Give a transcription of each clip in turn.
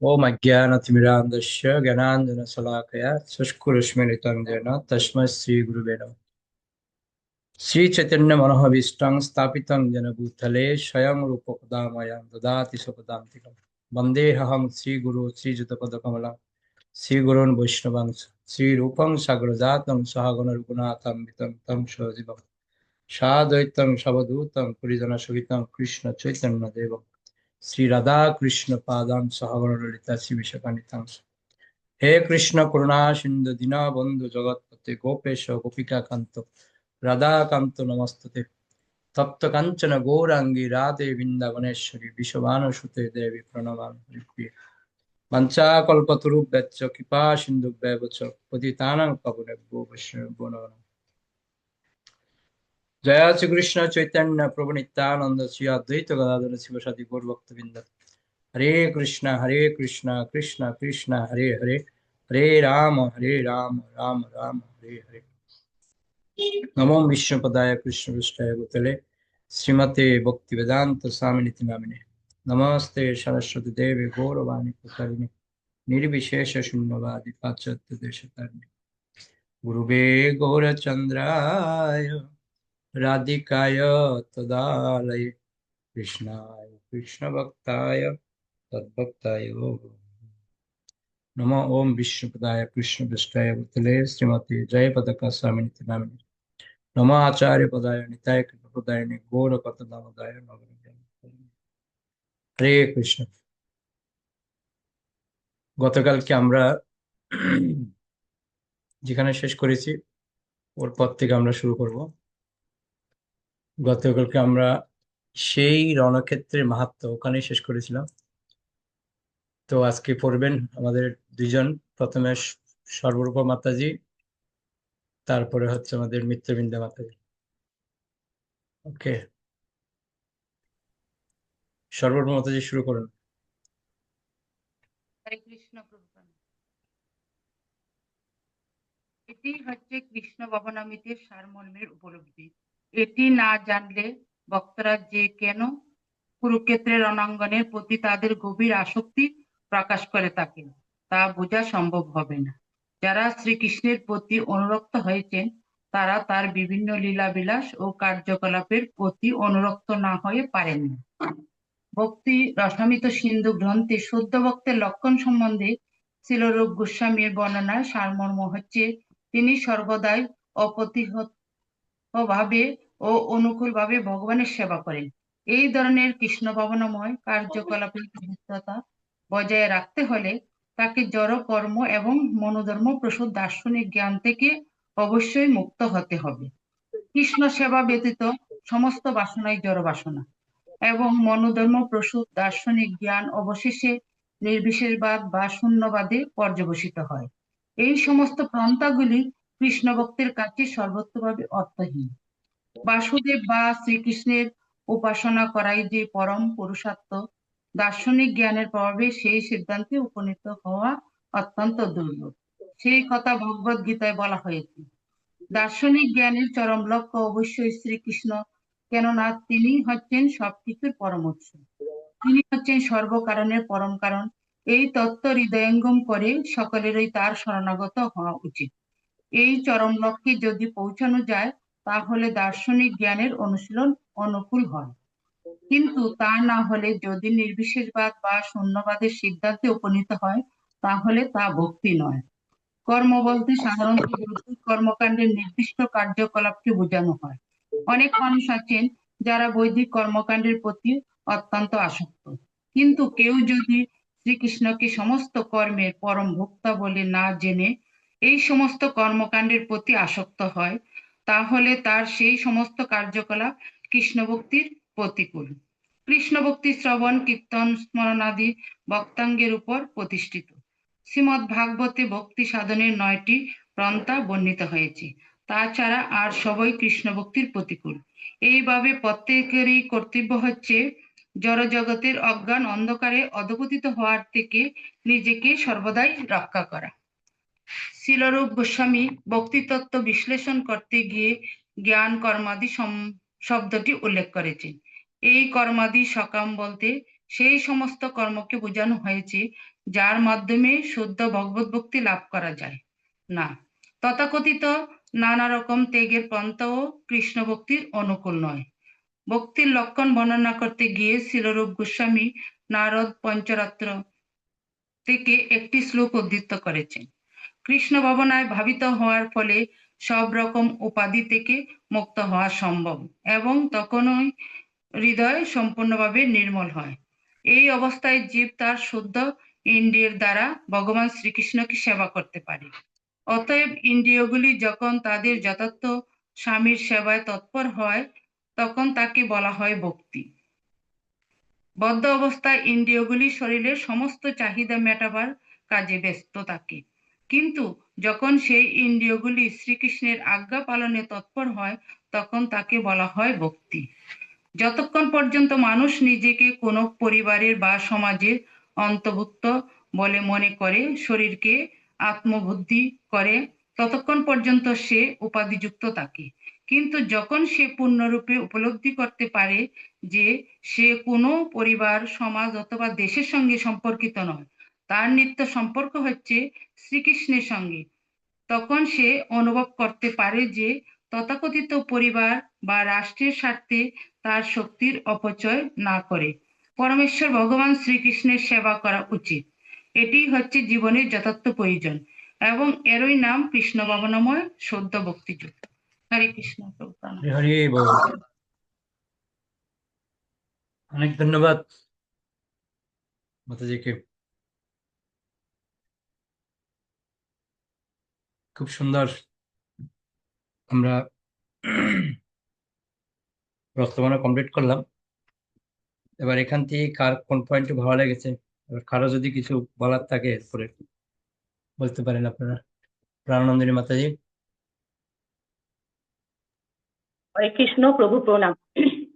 ओम अज्ञानतिमिरान्धस्य ज्ञानाञ्जनशलाकया चक्षुरुन्मीलितं येन तस्मै श्रीगुरुवे नमः। श्रीचैतन्यमनोभीष्टं स्थापितं येन भूतले स्वयं रूपकदा मह्यं ददाति स्वपदान्तिकं। वन्देऽहं श्रीगुरो श्रीयुतपदकमलं श्रीगुरून् वैष्णवांश श्रीरूपं साग्रजातं सहगण रघुनाथान्वितं तं सजीवं साद्वैतं सवधूतं परिजनसहितं कृष्ण चैतन्यदेवं श्री राधा कृष्ण पादां सहगण ललिता श्री विशाखान्वितांश। हे कृष्ण करुणा सिंधु दीनबंधु जगतपते गोपेश गोपिका कांत राधा कांत नमस्तुते तप्त कांचन गौरांगी राधे वृंदावनेश्वरी विश्वभानुसुते देवी प्रणमामि हरिप्रिये वंचाकल्पतरुभ्यश्च कृपा सिन्धुभ्येव च पतितानां पावनेभ्यो वैष्णवेभ्यो नमः। जय श्री कृष्ण चैतन्य प्रभु नित्यानंद श्री अद्वैत गदाधर शिवसादि गौर भक्तवृंद। हरे कृष्णा कृष्णा कृष्णा हरे हरे हरे राम राम राम हरे हरे। नमो विष्णुपदाय कृष्ण पृष्ठाय भूतले श्रीमते भक्ति वेदांत स्वामिनिति नामिने नमस्ते सरस्वती देवी गौरवाणी प्रचारिणे निर्विशेष शून्यवादी पाश्चात्य देशतारिणे गुरुवे गौरचंद्राय राधिकाय तदालये कृष्णाय कृष्ण भक्ताय तद्भक्ताय नमो ओम विष्णुपदाय कृष्ण पृष्ठाय भूतले श्रीमती जय पदका स्वामिनिति नामिने नमो आचार्य पदाय निताय कृपदाय गौर पतनामदाय हरे কৃষ্ণ। গতকালকে আমরা যেখানে শেষ করেছি ওর পর থেকে আমরা শুরু করব। গতকালকে আমরা সেই রণক্ষেত্রের মাহাত্ম্য ওখানে শেষ করেছিলাম। তো আজকে পড়বেন আমাদের দুইজন, প্রথমে সর্বরূপা মাতাজি, তারপরে হচ্ছে আমাদের মিত্রবৃন্দা মাতাজি। ওকে, সর্বরূপা মাতাজি শুরু করুন। হরে কৃষ্ণ প্রভুপাদ। এটি হচ্ছে কৃষ্ণ ভবনামৃতের সারমর্মের উপলব্ধি। এটি না জানলে ভক্তরা যে কেন কুরুক্ষেত্রের রণাঙ্গনের প্রতি তাদের গভীর আসক্তি প্রকাশ করে থাকেন তা বোঝা সম্ভব হবে না। যারা শ্রীকৃষ্ণের প্রতি অনুরক্ত হয়েছেন তারা তার বিভিন্ন লীলাবিলাস ও কার্যকলাপের প্রতি অনুরক্ত না হয়ে পারেন না। ভক্তি রসামিত সিন্ধু গ্রন্থে শুদ্ধ ভক্তের লক্ষণ সম্বন্ধে শিলরূপ গোস্বামীর বর্ণনার সারমর্ম হচ্ছে তিনি সর্বদাই অপ্রতিহত ভাবে ও অনুকূল ভাবে ভগবানের সেবা করেন। এই ধরনের কৃষ্ণ ভাবনাময় কার্যকলাপের পবিত্রতা বজায় রাখতে হলে তাকে জড় কর্ম এবং মনোধর্ম প্রসূত দার্শনিক জ্ঞান থেকে অবশ্যই মুক্ত হতে হবে। কৃষ্ণ সেবা ব্যতীত সমস্ত বাসনাই জড় বাসনা এবং মনোধর্ম প্রসূত দার্শনিক জ্ঞান অবশেষে নির্বিশেষবাদ বা শূন্যবাদে পর্যবসিত হয়। এই সমস্ত পন্থাগুলি কৃষ্ণ ভক্তের কাছে সর্বত্রভাবে অর্থহীন। বাসুদেব বা শ্রীকৃষ্ণের উপাসনা করাই যে পরম পুরুষার্থ, দার্শনিক জ্ঞানের প্রভাবে সেই সিদ্ধান্তে উপনীত হওয়া অত্যন্ত দুর্লভ। সেই কথা ভগবদ গীতায় বলা হয়েছে। দার্শনিক জ্ঞানের চরম লক্ষ্য অবশ্যই শ্রীকৃষ্ণ, কেননা তিনি হচ্ছেন সবকিছুর পরম উৎস। তিনি হচ্ছেন সর্বকারণের পরম কারণ। এই তত্ত্ব হৃদয়ঙ্গম করে সকলেরই তার শরণাগত হওয়া উচিত। এই চরম লক্ষ্যে যদি পৌঁছানো যায় তাহলে দার্শনিক জ্ঞানের অনুশীলন অনুকূল হয়, কিন্তু তা না হলে যদি নির্বিশেষবাদ বা শূন্যবাদের সিদ্ধান্তে উপনীত হয় তাহলে তা ভক্তি নয়। কর্ম বলতে সাধারণত বৈদিক কর্মকাণ্ডের নির্দিষ্ট কার্যকলাপকে বোঝানো হয়। অনেক মানুষ আছেন যারা বৈদিক কর্মকাণ্ডের প্রতি অত্যন্ত আসক্ত, কিন্তু কেউ যদি শ্রীকৃষ্ণকে সমস্ত কর্মের পরম ভোক্তা বলে না জেনে এই সমস্ত কর্মকাণ্ডের প্রতি আসক্ত হয় তাহলে তার সেই সমস্ত কার্যকলাপ কৃষ্ণ ভক্তির প্রতিকূল। কৃষ্ণ ভক্তি শ্রবণ কীর্তন স্মরণাদি ভক্তাঙ্গের উপর প্রতিষ্ঠিত। শ্রীমদ্ ভাগবতে ভক্তি সাধনের 9টি পন্থা বর্ণিত হয়েছে। তাছাড়া আর সবই কৃষ্ণ ভক্তির প্রতিকূল। এইভাবে প্রত্যেকেরই কর্তব্য হচ্ছে জড় জগতের অজ্ঞান অন্ধকারে অধপতিত হওয়ার থেকে নিজেকে সর্বদাই রক্ষা করা। শিলরূপ গোস্বামী ভক্তিতত্ত্ব বিশ্লেষণ করতে গিয়ে জ্ঞান কর্মাদি শব্দটি উল্লেখ করেছেন। এই কর্মাদি সকাম বলতে সেই সমস্ত কর্মকে বোঝানো হয়েছে যার মাধ্যমে শুদ্ধ ভগবত ভক্তি লাভ করা যায় না। তথাকথিত নানা রকম ত্যাগের পন্থাও কৃষ্ণ ভক্তির অনুকূল নয়। ভক্তির লক্ষণ বর্ণনা করতে গিয়ে শিলরূপ গোস্বামী নারদ পঞ্চরাত্র থেকে একটি শ্লোক উদ্ধৃত করেছেন। কৃষ্ণ ভাবনায় ভাবিত হওয়ার ফলে সব রকম উপাধি থেকে মুক্ত হওয়া সম্ভব এবং তখনই হৃদয় সম্পূর্ণভাবে নির্মল হয়। এই অবস্থায় জীব তার শুদ্ধ ইন্দ্রিয়ের দ্বারা ভগবান শ্রীকৃষ্ণকে সেবা করতে পারে। অতএব ইন্দ্রিয়গুলি যখন তাদের যথার্থ স্বামীর সেবায় তৎপর হয় তখন তাকে বলা হয় ভক্তি। বদ্ধ অবস্থায় ইন্দ্রিয়গুলি শরীরের সমস্ত চাহিদা মেটাবার কাজে ব্যস্ত থাকে, কিন্তু যখন সেই ইন্দ্রিয়গুলি শ্রীকৃষ্ণের আজ্ঞা পালনে তৎপর হয় তখন তাকে বলা হয় ভক্তি। যতক্ষণ পর্যন্ত মানুষ নিজেকে কোনো পরিবারের বা সমাজের অন্তর্ভুক্ত বলে মনে করে, শরীরকে আত্মবুদ্ধি করে, ততক্ষণ পর্যন্ত সে উপাধিযুক্ত থাকে। কিন্তু যখন সে পূর্ণরূপে উপলব্ধি করতে পারে যে সে কোনো পরিবার, সমাজ অথবা দেশের সঙ্গে সম্পর্কিত নয়, তার নিত্য সম্পর্ক হচ্ছে শ্রীকৃষ্ণের সঙ্গে, তখন সে অনুভব করতে পারে যে তথাকথিত পরিবার বা রাষ্ট্রের স্বার্থে তার শক্তির অপচয় না করে পরমেশ্বর ভগবান শ্রীকৃষ্ণের সেবা করা উচিত। এটি হচ্ছে জীবনের যথার্থ প্রয়োজন এবং এরই নাম কৃষ্ণ ভাবনাময় শুদ্ধ ভক্তিযুক্ত। হরে কৃষ্ণ প্রভু প্রণাম। হরি হরি বল। অনেক ধন্যবাদ মাতাজিকে। খুব সুন্দর আমরা প্রস্তাবনা কমপ্লিট করলাম। এবার এখান থেকে কার কোন পয়েন্টে ভালো লেগেছে, এবার কারো যদি কিছু বলার থাকে এরপরে বলতে পারেন আপনারা। প্রাণানন্দিনী মাতাজি। হরে কৃষ্ণ প্রভু প্রণাম।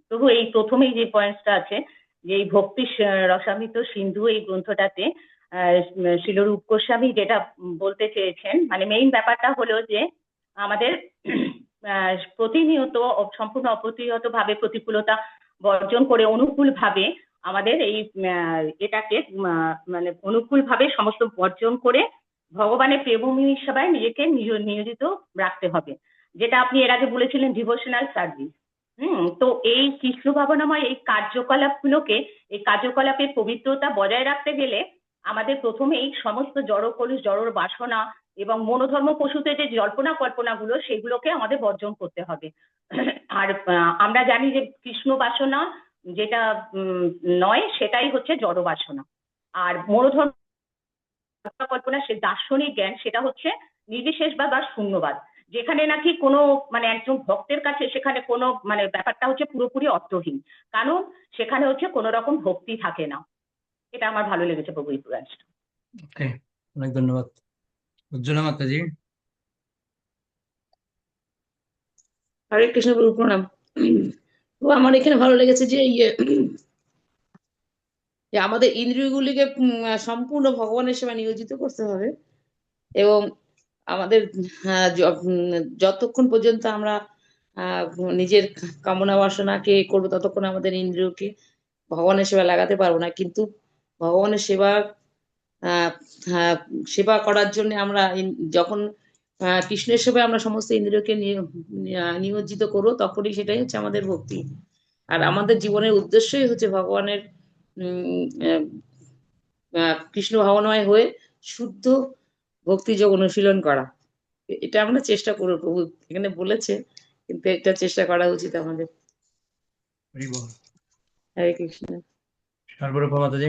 প্রভু, এই প্রথমেই যে পয়েন্টসটা আছে যে এই ভক্তি রসামৃত সিন্ধু এই গ্রন্থটাতে শিলরূপ গোস্বামী যেটা বলতে চেয়েছেন, মানে মেইন ব্যাপারটা হলো যে আমাদের প্রতিনিয়ত সম্পূর্ণ অপ্রতিহত ভাবে প্রতিকূলতা বর্জন করে অনুকূল ভাবে আমাদের এই এটাকে মানে অনুকূল ভাবে সমস্ত বর্জন করে ভগবানের প্রেমভূমি সেবায় নিজেকে নিয়োজিত রাখতে হবে, যেটা আপনি এর আগে বলেছিলেন ডিভোশনাল সার্ভিস। তো এই কৃষ্ণ ভাবনাময় এই কার্যকলাপগুলোকে, এই কার্যকলাপের পবিত্রতা বজায় রাখতে গেলে আমাদের প্রথমে এই সমস্ত জড় কলুষ, জড় বাসনা এবং মনোধর্ম পশুতে যে জল্পনা কল্পনাগুলো সেগুলোকে আমাদের বর্জন করতে হবে। আর আমরা জানি যে কৃষ্ণ বাসনা যেটা নয় সেটাই হচ্ছে জড় বাসনা, আর মনোধর্ম কল্পনা সে দার্শনিক জ্ঞান, সেটা হচ্ছে নির্বিশেষবাদ বা শূন্যবাদ, যেখানে নাকি কোনো মানে একজন ভক্তের কাছে সেখানে কোনো মানে ব্যাপারটা হচ্ছে পুরোপুরি অর্থহীন, কারণ সেখানে হচ্ছে কোনো রকম ভক্তি থাকে না। এটা আমার ভালো লেগেছে প্রভু এই প্রয়াসটা। ওকে, অনেক ধন্যবাদ। উজ্জ্বলা মাতাজি। হরে কৃষ্ণ প্রভু প্রণাম। তো আমার এখানে ভালো লেগেছে যে যে আমাদের ইন্দ্রিয়গুলিকে সম্পূর্ণ ভগবানের সেবা নিয়োজিত করতে হবে এবং আমাদের যতক্ষণ পর্যন্ত আমরা নিজের কামনা বাসনাকে করবো ততক্ষণ আমাদের ইন্দ্রিয়কে ভগবানের সেবা লাগাতে পারবো না, কিন্তু ভগবানের সেবা সেবা করার জন্য আমরা যখন কৃষ্ণের সেবায় আমরা সমস্ত ইন্দ্রিয়কে নিয়োজিত করবো তখনই সেটাই হচ্ছে আমাদের ভক্তি। আর আমাদের জীবনের উদ্দেশ্যই হচ্ছে ভগবানের কৃষ্ণ ভাবনাময় হয়ে শুদ্ধ ভক্তিযোগ অনুশীলন করা। এটা আমরা চেষ্টা করবো, প্রভু এখানে বলেছে, কিন্তু এটা চেষ্টা করা উচিত আমাদের। হরি বল। হরে কৃষ্ণ। সর্বরূপা মাতাজি।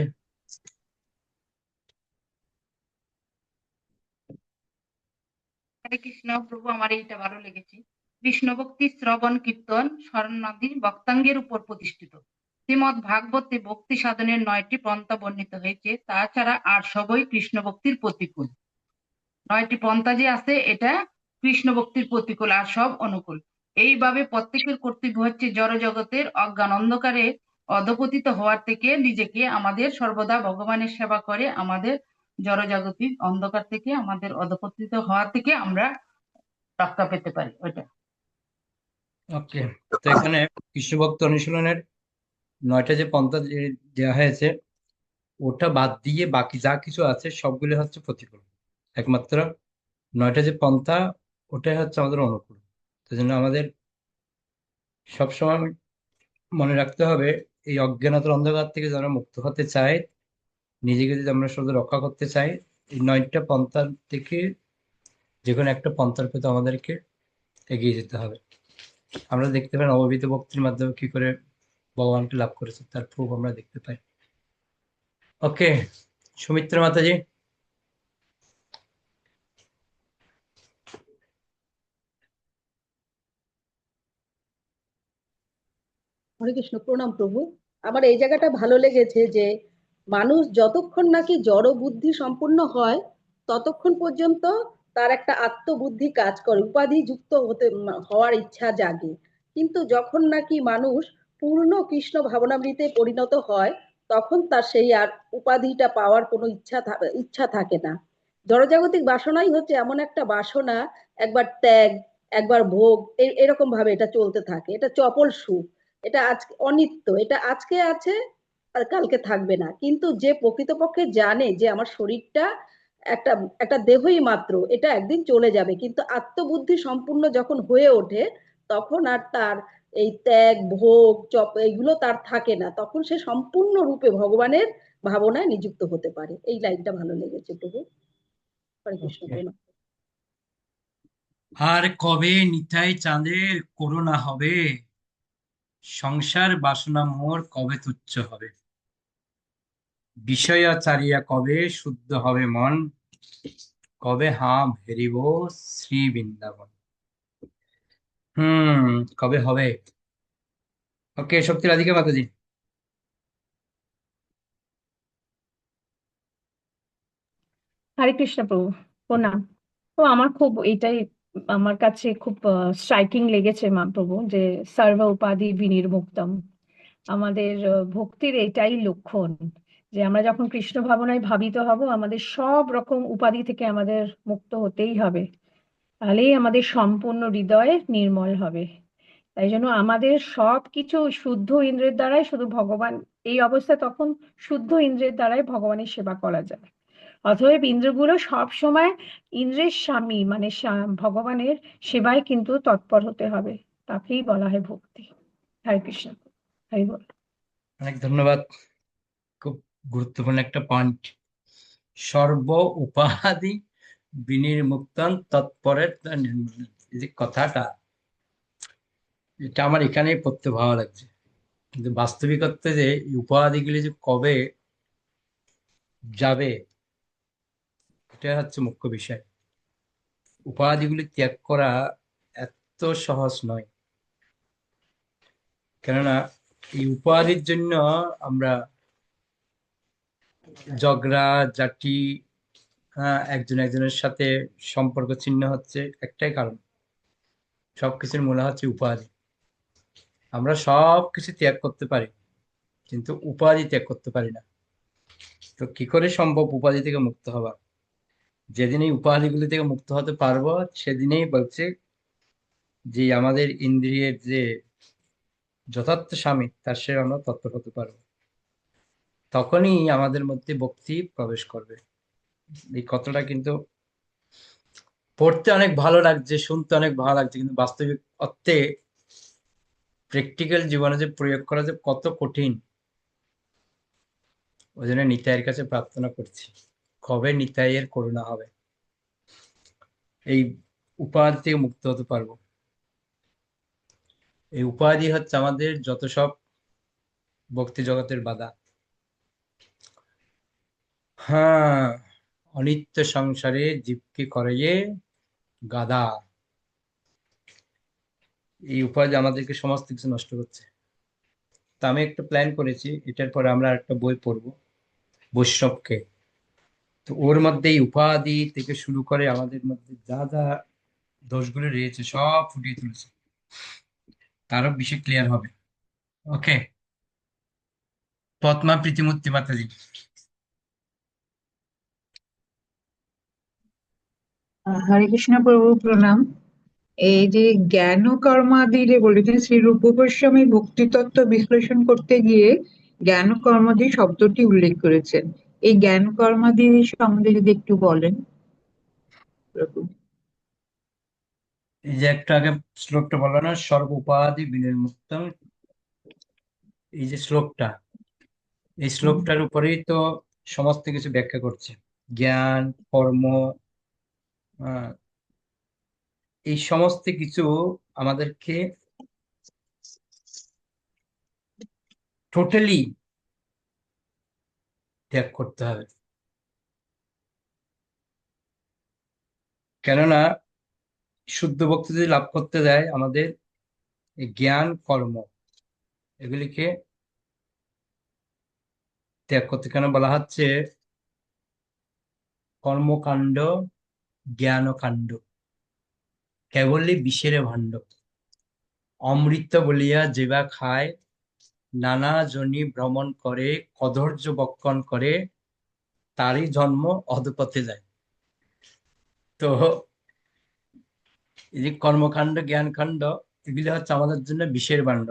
হরে কৃষ্ণ প্রভু, আমার এইটা ভালো লেগেছে। কৃষ্ণ ভক্তি শ্রবণ কীর্তন শরণাদি ভক্তাঙ্গের উপর প্রতিষ্ঠিত। শ্রীমদ ভাগবতে ভক্তি সাধনের 9টি পন্থা বর্ণিত হয়েছে, তাছাড়া আর সবই কৃষ্ণ ভক্তির প্রতিকূল। 9টি পন্থা যে আছে এটা কৃষ্ণ ভক্তির প্রতিকূল, আর সব অনুকূল। এইভাবে প্রত্যেকের কর্তব্য হচ্ছে জড় জগতের অজ্ঞান অন্ধকারে অধপতিত হওয়ার থেকে নিজেকে আমাদের সর্বদা ভগবানের সেবা করে আমাদের জড় জাগতিক অন্ধকার থেকে, আমাদের অধপতিত হওয়া থেকে আমরা রক্ষা পেতে পারি। ওইটা। ওকে, তো এখানে কৃষ্ণ ভক্ত অনুশীলনের 9টা যে পন্থা দেওয়া হয়েছে, ওটা বাদ দিয়ে বাকি যা কিছু আছে সবগুলো হচ্ছে প্রতিকূল। একমাত্র 9টা যে পন্থা, ওটাই হচ্ছে আমাদের অনুকূল। সেই জন্য আমাদের সবসময় মনে রাখতে হবে, এই অজ্ঞানতার অন্ধকার থেকে যারা মুক্ত হতে চায়, নিজেকে যদি আমরা শুধু রক্ষা করতে চাই, এই 9টা পন্থার থেকে যে কোনো একটা পন্থার প্রতি আমাদেরকে এগিয়ে যেতে হবে। আমরা দেখতে পাই নববিধ ভক্তির মাধ্যমে কি করে ভগবানকে লাভ করেছে, তার প্রুফ আমরা দেখতে পাই। ওকে, সুমিত্রা মাতাজি। হরে কৃষ্ণ, প্রণাম প্রভু। আমার এই জায়গাটা ভালো লেগেছে যে মানুষ যতক্ষণ নাকি জড় বুদ্ধি সম্পূর্ণ হয় ততক্ষণ পর্যন্ত তার একটা আত্মবুদ্ধি কাজ করে, উপাধি যুক্ত হওয়ার ইচ্ছা জাগে। কিন্তু যখন নাকি মানুষ পূর্ণ কৃষ্ণ ভাবনামৃতে পরিণত হয় তখন তার সেই আর উপাধিটা পাওয়ার কোনো ইচ্ছা থাকে না। জড়জাগতিক বাসনাই হচ্ছে এমন একটা বাসনা, একবার ত্যাগ একবার ভোগ, এরকম ভাবে এটা চলতে থাকে। এটা চপল সুখ, এটা আজকে অনিত্য, এটা আজকে আছে আর কালকে থাকবে না। কিন্তু যে প্রকৃতপক্ষে জানে যে আমার শরীরটা একটা একটা দেহই মাত্র, এটা একদিন চলে যাবে, কিন্তু আত্মবুদ্ধি সম্পূর্ণ যখন হয়ে ওঠে তখন আর তার এই ত্যাগ ভোগ এইগুলো তার থাকে না, তখন সে সম্পূর্ণ রূপে ভগবানের ভাবনায় নিযুক্ত হতে পারে। এই লাইনটা ভালো লেগেছে প্রভু। হরে কৃষ্ণ, ওকে, প্রণাম। আর কবে নিতাই চাঁদের করুণা হবে, সংসার বাসনা মোর কবে তুচ্ছ হবে, বিষয়াচারিয়া কবে শুদ্ধ হবে মন, কবে হাঁ ভেরিব শ্রী বৃন্দাবন। হুম, কবে হবে? ওকে, শক্তি রাধিকা মাতাজি। হরে কৃষ্ণ প্রভু, প্রণাম। তো আমার খুব এটাই, আমার কাছে খুব স্ট্রাইকিং লেগেছে মা প্রভু, যে সর্ব উপাধি বিনির্মুক্তম। আমাদের ভক্তির এটাই লক্ষণ, যে আমরা যখন কৃষ্ণ ভাবনায় ভাবিত হব আমাদের সব রকম উপাধি থেকে আমাদের মুক্ত হতেই হবে, তাহলেই আমাদের সম্পূর্ণ হৃদয় নির্মল হবে। তাই জন্য আমাদের সব কিছু শুদ্ধ ইন্দ্রের দ্বারাই শুধু ভগবান, এই অবস্থা তখন শুদ্ধ ইন্দ্রের দ্বারাই ভগবানের সেবা করা যায়। অতএব ইন্দ্রগুলো সব সময় ইন্দ্রের স্বামী, মানে ভগবানের সেবায় কিন্তু তৎপর হতে হবে, তাকেই বলা হয় ভক্তি। হরে কৃষ্ণ, হরি বল। অনেক ধন্যবাদ, খুব গুরুত্বপূর্ণ একটা পয়েন্ট। সর্ব উপাধি বিনির্মুক্তং তৎপরের এই যে কথাটা, এটা আমার এখানেই পড়তে ভালো লাগছে। কিন্তু বাস্তবিকত্বে যে এই উপাধিগুলি যে কবে যাবে, এটা হচ্ছে মুখ্য বিষয়। উপাধিগুলি ত্যাগ করা এত সহজ নয়, কেননা এই উপাধির জন্য আমরা ঝগড়া ঝাঁটি, একজন একজনের সাথে সম্পর্ক ছিন্ন হচ্ছে, একটাই কারণ, সবকিছুর মূল হচ্ছে উপাধি। আমরা সবকিছু ত্যাগ করতে পারি কিন্তু উপাধি ত্যাগ করতে পারি না। তো কি করে সম্ভব উপাধি থেকে মুক্ত হওয়া? যেদিন এই উপাধিগুলি থেকে মুক্ত হতে পারবো, সেদিনেই বলছে যে আমাদের ইন্দ্রিয়ের যে যথার্থ স্বামী, তার সে আমরা তত্ত্ব হতে পারবো। তখনই আমাদের মধ্যে ভক্তি প্রবেশ করবে। এই কথাটা কিন্তু পড়তে অনেক ভালো লাগছে, শুনতে অনেক ভালো লাগছে, কিন্তু বাস্তবিক অর্থে প্র্যাকটিক্যাল জীবনে যে প্রয়োগ করা যে কত কঠিন। ওই জন্য নিতাইয়ের কাছে প্রার্থনা করছি, কবে নিতাইয়ের করুণা হবে, এই উপাধি থেকে মুক্ত হতে পারবো। এই উপাধি হচ্ছে আমাদের যত সব ভক্তি জগতের বাধা। হ্যাঁ, অনিত্য সংসারে জীবকে করে গাধা। এই উপাধি আমাদেরকে সমস্ত কিছু নষ্ট করছে। তা আমি একটা প্ল্যান করেছি, এটার পরে আমরা একটা বই পড়বো, বৈষ্ণবকে। তো ওর মধ্যে এই উপাধি থেকে শুরু করে আমাদের মধ্যে যা যা দোষগুলো রয়েছে সব ফুটিয়ে তুলেছে, তারও বিষয় ক্লিয়ার হবে। ওকে, পদ্মা প্রীতিমূর্তি মাতাজি। হরে কৃষ্ণ প্রভু, প্রণাম। এই যে জ্ঞান কর্মাদি যে বলেছেন, শ্রী রূপ গোস্বামী ভক্তি তত্ত্ব বিশ্লেষণ করতে গিয়ে জ্ঞান কর্মাদি শব্দটি উল্লেখ করেছেন। এই জ্ঞান কর্মাদি সম্বন্ধে যদি একটু বলেন প্রভু। এই যে একটু আগে শ্লোকটা বললো না, সর্বোপাধি বিনির্মুক্তম, এই যে শ্লোকটা, এই শ্লোকটার উপরেই তো সমস্ত কিছু ব্যাখ্যা করছে। জ্ঞান, কর্ম, আহ, এই সমস্ত কিছু আমাদেরকে টোটালি ত্যাগ করতে হবে। কেননা শুদ্ধ ভক্তি যদি লাভ করতে যায়, আমাদের এই জ্ঞান, কর্ম এগুলিকে ত্যাগ করতে। কেন বলা হচ্ছে কর্মকাণ্ড জ্ঞানকাণ্ড কেবলই বিষের ভাণ্ড, অমৃত বলিয়া যেবা খায়, নানা জনি ভ্রমণ করে, কদর্য বক্ষণ করে, তারই জন্ম অধপথে যায়। তো এই যে কর্মকাণ্ড জ্ঞানকাণ্ড এগুলি হচ্ছে আমাদের জন্য বিষের ভাণ্ড।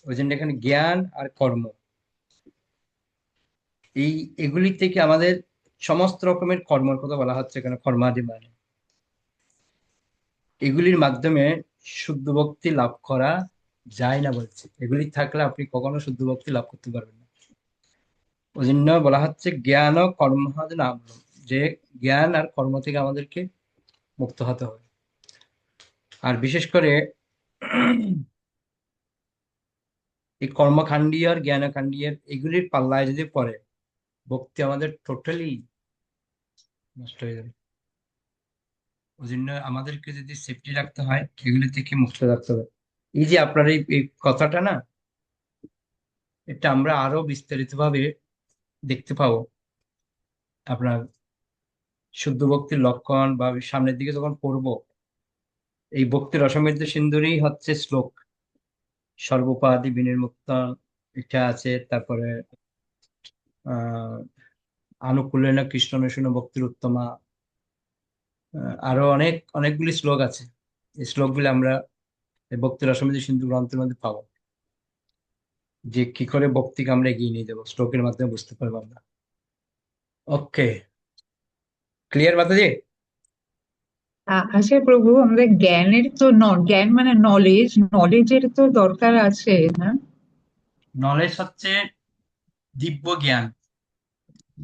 ওই জন্য এখানে জ্ঞান আর কর্ম, এই এগুলি থেকে আমাদের সমস্ত রকমের কর্মের কথা বলা হচ্ছে এখানে, কর্মাদি মানে এগুলির মাধ্যমে শুদ্ধ ভক্তি লাভ করা যায় না বলছে। এগুলি থাকলে আপনি কখনো শুদ্ধ ভক্তি লাভ করতে পারবেন না। ওই জন্য বলা হচ্ছে জ্ঞান ও কর্ম নাম, যে জ্ঞান আর কর্ম থেকে আমাদেরকে মুক্ত হতে হবে। আর বিশেষ করে এই কর্মকাণ্ডীয় আর জ্ঞানকাণ্ডীয় এগুলির পাল্লায় যদি পড়ে, ভক্তি আমাদের টোটালি নষ্ট হয়ে যাবে। ওই জন্য আমাদেরকে যদি সেফটি রাখতে হয়, এগুলি থেকে মুক্ত রাখতে হবে। এই যে আপনার এই কথাটা না, এটা আমরা আরো বিস্তারিত ভাবে দেখতে পাবো। আপনার শুদ্ধ ভক্তির লক্ষণ বা সামনের দিকে যখন পড়বো, এই ভক্তির রসমৃদ্ধ সিন্ধুরই হচ্ছে শ্লোক, সর্বোপাধি বিনির্মুক্ত এটা আছে। তারপরে আহ আনুকূল্যেন কৃষ্ণ নৈশুন্য ভক্তির উত্তমা, আরো অনেকগুলি শ্লোক আছে। এই শ্লোকগুলি আমরা এই ভক্তি রসমৃদ্ধ সিন্ধু গ্রন্থের মধ্যে পাবো, যে কি করে ভক্তিকে আমরা এগিয়ে নিয়ে যাবো, শ্লোকের মাধ্যমে বুঝতে পারবো আমরা। ওকে, ক্লিয়ার মাতাজি? আচ্ছা প্রভু, আমাদের জ্ঞানের তো জ্ঞান মানে নলেজের তো দরকার আছে না? নলেজ হচ্ছে দিব্য জ্ঞান,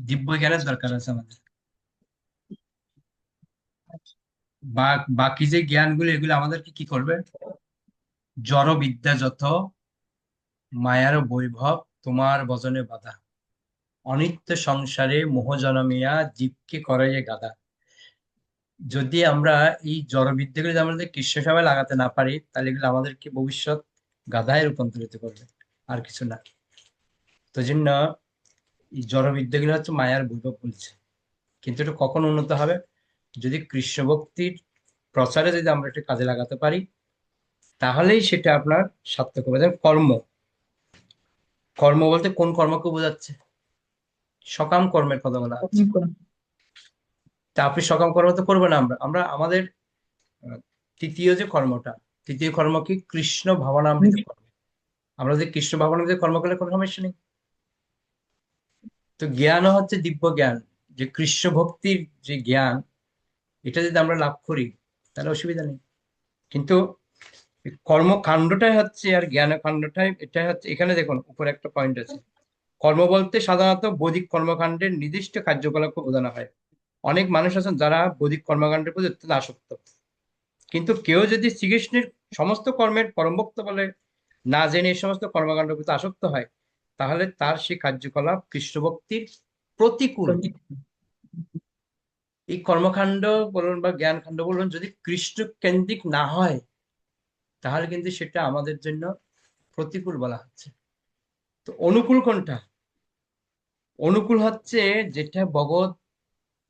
দিব্য জ্ঞানের দরকার আছে আমাদের। বাকি যে জ্ঞানগুলো এগুলো আমাদেরকে কি করবে? জড় বিদ্যা যত, মায়ার বৈভব তোমার বচনে বাধা, অনিত্য সংসারে মোহ জনমিয়া জীবকে করে যে গাধা। যদি আমরা এই জড় বিদ্যাগুলো যদি আমাদের কৃষ্ণ সেবায় লাগাতে না পারি, তাহলে এগুলো আমাদেরকে ভবিষ্যৎ গাধায় রূপান্তরিত করবে, আর কিছু না। তো জন্য এই জড় বিদ্যাগুলো হচ্ছে মায়ার বৈভব বলছে। কিন্তু এটা কখন উন্নত হবে? যদি কৃষ্ণ ভক্তির প্রচারে যদি আমরা এটা কাজে লাগাতে পারি, তাহলেই সেটা আপনার সার্থক হবে। যেমন কর্ম, কর্ম বলতে কোন কর্মকে বোঝাচ্ছে? সকাম কর্মের কথা বলা হচ্ছে। তা আপনি সকাম কর্ম তো করবো না, আমরা আমাদের আহ, তৃতীয় যে কর্মটা, তৃতীয় কর্ম কি? কৃষ্ণ ভাবনামৃত কর্ম। আমরা যদি কৃষ্ণ ভাবনামৃত কর্ম করলে কোনো সমস্যা নেই। তো জ্ঞানও হচ্ছে দিব্য জ্ঞান, যে কৃষ্ণ ভক্তির যে জ্ঞান, এটা যদি আমরা লাভ করি তাহলে অসুবিধা নেই। কিন্তু এই কর্মকাণ্ডটাই হচ্ছে, আর জ্ঞান কাণ্ডটাই এটাই হচ্ছে। এখানে দেখুন উপরে একটা পয়েন্ট আছে, কর্ম বলতে সাধারণত বৈদিক কর্মকাণ্ডের নির্দিষ্ট কার্যকলাপকে বোঝানো হয়। অনেক মানুষ আছেন যারা বৈদিক কর্মকাণ্ডের প্রতি অত্যন্ত আসক্ত, কিন্তু কেউ যদি শ্রীকৃষ্ণের সমস্ত কর্মের পরম ভক্ত বলে না জেনে এই সমস্ত কর্মকাণ্ডের প্রতি আসক্ত হয়, তাহলে তার সেই কার্যকলাপ কৃষ্ণ ভক্তির প্রতিকূল। এই কর্মকাণ্ড বলুন বা জ্ঞান কাণ্ড বলুন, যদি কৃষ্ণ কেন্দ্রিক না হয়, তাহলে কিন্তু সেটা আমাদের জন্য প্রতিকূল বলা হচ্ছে। তো অনুকূল কোনটা? অনুকূল হচ্ছে যেটা ভগৎ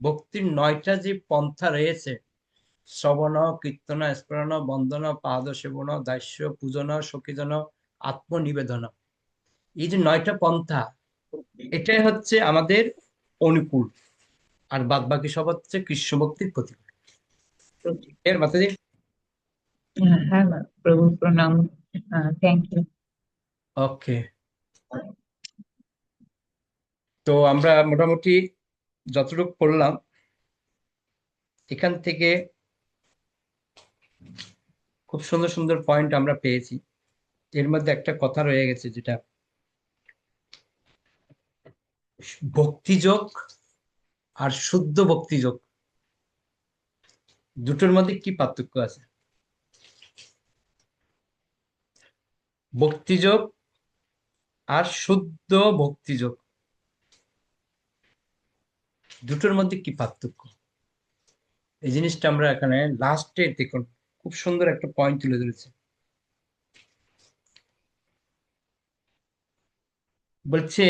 ভক্তির 9টা যে পন্থা রয়েছে, শ্রবণ, কীর্তন, স্মরণ, বন্দন, পাদ সেবন, দাস্য, পূজন, সখীজন, আত্মনিবেদন, এই যে 9টা পন্থা, এটাই হচ্ছে আমাদের অনুকূল। আর বাদ বাকি সব হচ্ছে কৃষ্ণ ভক্তির প্রতিকূল। এর মাতাজি। হ্যাঁ প্রভু, প্রণাম। Thank you. ওকে, তো আমরা মোটামুটি যতটুকু পড়লাম এখান থেকে খুব সুন্দর সুন্দর পয়েন্ট আমরা পেয়েছি। এর মধ্যে একটা কথা রয়ে গেছে, যেটা ভক্তিযোগ আর শুদ্ধ ভক্তিযোগ, দুটোর মধ্যে কি পার্থক্য আছে? ভক্তিযোগ আর শুদ্ধ ভক্তিযোগ, দুটোর মধ্যে কি পার্থক্য? এই জিনিসটা আমরা এখানে লাস্টে দেখুন, খুব সুন্দর একটা পয়েন্ট তুলে ধরেছে। বলছে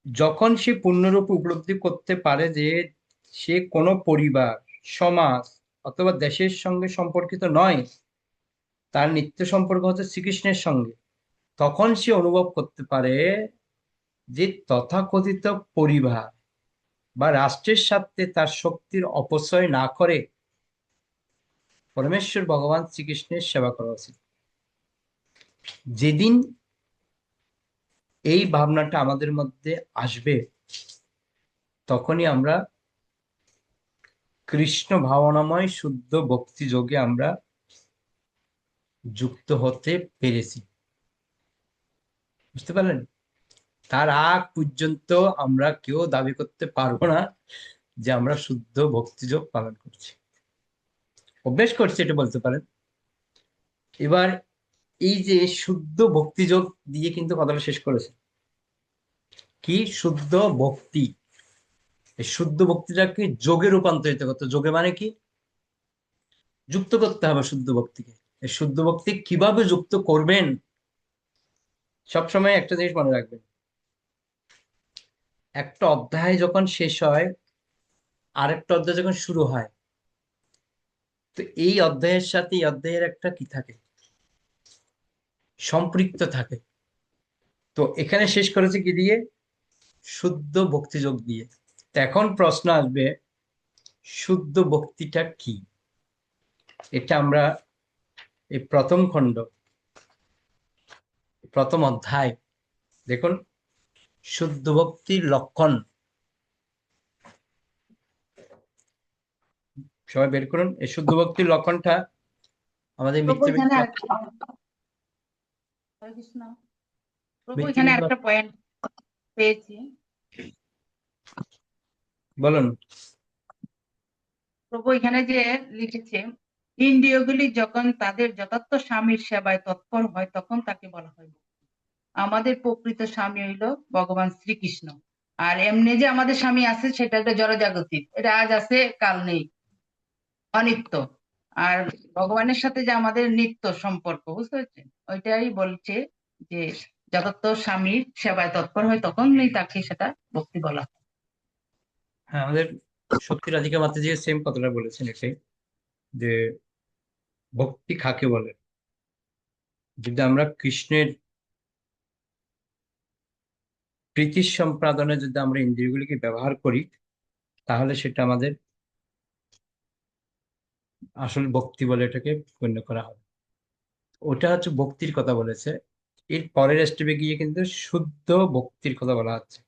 যখন সে পূর্ণরূপে উপলব্ধি করতে পারে যে সে কোনো পরিবার, সমাজ অথবা দেশের সঙ্গে সম্পর্কিত নয়, তার নিত্য সম্পর্ক হচ্ছে শ্রীকৃষ্ণের সঙ্গে, তখন সে অনুভব করতে পারে যে তথাকথিত পরিবার বা রাষ্ট্রের সাথে তার শক্তির অপচয় না করে পরমেশ্বর ভগবান শ্রীকৃষ্ণের সেবা করা উচিত। যেদিন এই ভাবনাটা আমাদের মধ্যে আসবে, তখনই আমরা কৃষ্ণ ভাবনাময় শুদ্ধ ভক্তি যোগে আমরা যুক্ত হতে পেরেছি। বুঝতে পারলেন? তার আগ পর্যন্ত আমরা কেউ দাবি করতে পারবো না যে আমরা শুদ্ধ ভক্তিযোগ পালন করছি, অভ্যেস করছি, এটা বলতে পারেন। এবার এই যে শুদ্ধ ভক্তিযোগ দিয়ে কিন্তু কথাটা শেষ করেছে, কি শুদ্ধ ভক্তি, এই শুদ্ধ ভক্তিটাকে যোগে রূপান্তরিত করতে। যোগে মানে কি? যুক্ত করতে হবে শুদ্ধ ভক্তিকে। এই শুদ্ধ ভক্তি কিভাবে যুক্ত করবেন, সবসময় একটা জিনিস মনে রাখবেন, একটা অধ্যায় যখন শেষ হয় আরেকটা অধ্যায় যখন শুরু হয়, তো এই অধ্যায়ের সাথে এই অধ্যায়ের একটা কি থাকে, সম্পৃক্ত থাকে। তো এখানে শেষ করেছে কি দিয়ে? শুদ্ধ ভক্তিযোগ দিয়ে। তো এখন প্রশ্ন আসবে, শুদ্ধ ভক্তিটা কি? এটা আমরা এই প্রথম খণ্ড, প্রথম অধ্যায় দেখুন, শুদ্ধ ভক্তির লক্ষণ। সবাই বের করুন এই শুদ্ধ ভক্তির লক্ষণটা আমাদের প্রভু এখানে হরে কৃষ্ণ। প্রভু এখানে একটা পয়েন্ট পেয়েছি। বলুন। প্রভু এখানে যে লিখেছে, ইন্দ্রিয়গুলি যখন তাদের যথার্থ স্বামীর সেবায় তৎপর হয় তখন তাকে বলা হয় ভক্তি। আমাদের প্রকৃত স্বামী হইল ভগবান শ্রীকৃষ্ণ। আর এমনি যে আমাদের স্বামী আছে সেটা একটা জড়জাগতিক, এটা আজ আছে কাল নেই, অনিত্য। আর ভগবানের সাথে যে আমাদের নিত্য সম্পর্ক, বুঝতে পারছেন, ওইটাই বলছে যে যথার্থ স্বামীর সেবায় তৎপর হয় তখনই তাকে সেটা ভক্তি বলা হয়। হ্যাঁ, আমাদের সত্যি রাধিকা মাতাজি সেম কথাটা বলেছেন, এটাই যে ভক্তি কাকে বলে। যদি আমরা কৃষ্ণের প্রীতি সম্পাদনে যদি আমরা ইন্দ্রিয়গুলিকে ব্যবহার করি, তাহলে সেটা আমাদের আসল ভক্তি বলে এটাকে গণ্য করা হবে। ওটা হচ্ছে ভক্তির কথা বলেছে। এর পরের স্টেপে গিয়ে কিন্তু শুদ্ধ ভক্তির কথা বলা হচ্ছে।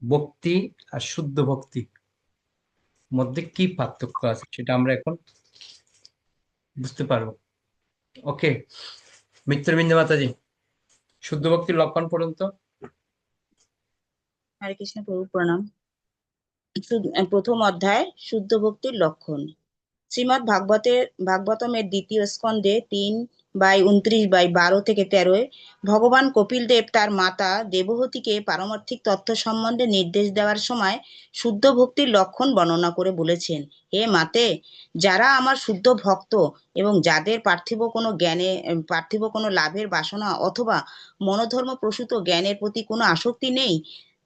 ভক্তি আর শুদ্ধ ভক্তি মধ্যে কি পার্থক্য আছে সেটা আমরা এখন বুঝতে পারবো। ওকে, মিত্রবৃন্দ মাতাজি, শুদ্ধ ভক্তির লক্ষণ পর্যন্ত। হরে কৃষ্ণ প্রভু প্রণাম। প্রথম অধ্যায় শুদ্ধ ভক্তির লক্ষণ। শ্রীমৎ ভাগবতমের দ্বিতীয় স্কন্ধে 3/29/12-13 ভগবান কপিল দেব তার মাতা দেবহূতিকে পারমার্থিক তত্ত্ব সম্বন্ধে নির্দেশ দেওয়ার সময় শুদ্ধ ভক্তির লক্ষণ বর্ণনা করে বলেছেন, হে মাতে, যারা আমার শুদ্ধ ভক্ত এবং যাদের পার্থিব কোনো লাভের বাসনা অথবা মনোধর্ম প্রসূত জ্ঞানের প্রতি কোনো আসক্তি নেই,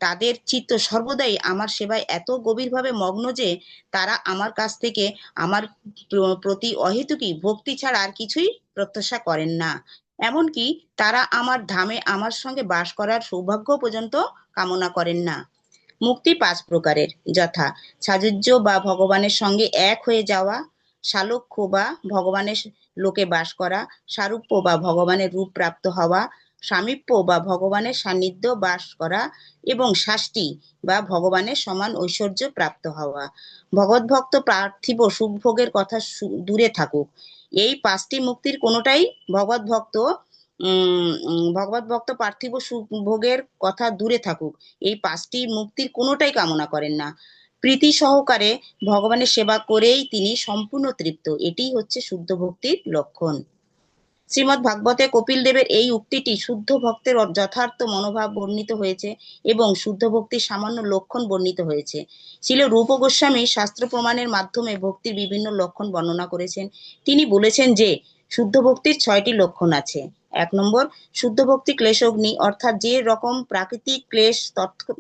তাদের চিত্ত সর্বদাই আমার সেবায় এত গভীরভাবে মগ্ন যে তারা আমার কাছ থেকে আমার প্রতি অহেতুকী ভক্তি ছাড়া আর কিছুই প্রত্যাশা করেন না। এমনকি তারা আমার ধামে আমার সঙ্গে বাস করার সৌভাগ্য পর্যন্ত কামনা করেন না। মুক্তি 5 প্রকারের, যথা সাযুজ্য বা ভগবানের সঙ্গে এক হয়ে যাওয়া, সালোক্য বা ভগবানের লোকে বাস করা, সারূপ্য বা ভগবানের রূপ প্রাপ্ত হওয়া, সামীপ্য বা ভগবানের সান্নিধ্য বাস করা এবং শাস্তি বা ভগবানের সমান ঐশ্বর্য প্রাপ্ত হওয়া। ভগবদ্ভক্ত পার্থিব সুখভোগের কথা দূরে থাকুক। এই 5টি মুক্তির কোনোটাই ভগবদ্ভক্ত পার্থিব সুখভোগের কথা দূরে থাকুক, এই 5টি মুক্তির কোনোটাই কামনা করেন না। প্রীতি সহকারে ভগবানের সেবা করেই তিনি সম্পূর্ণ তৃপ্ত। এটিই হচ্ছে শুদ্ধ ভক্তির লক্ষণ। শ্রীমদ্ ভাগবতে কপিল দেবের এই উক্তিটি শুদ্ধ ভক্তের যথার্থ মনোভাব বর্ণিত হয়েছে এবং শুদ্ধ ভক্তির সামান্য লক্ষণ বর্ণিত হয়েছে। শ্রীল রূপ গোস্বামী শাস্ত্র প্রমাণের মাধ্যমে ভক্তির বিভিন্ন লক্ষণ বর্ণনা করেছেন। তিনি বলেছেন যে শুদ্ধ ভক্তির 6টি লক্ষণ আছে। 1 নম্বর, শুদ্ধ ভক্তি ক্লেশগ্নি, অর্থাৎ যে রকম প্রাকৃতিক ক্লেশ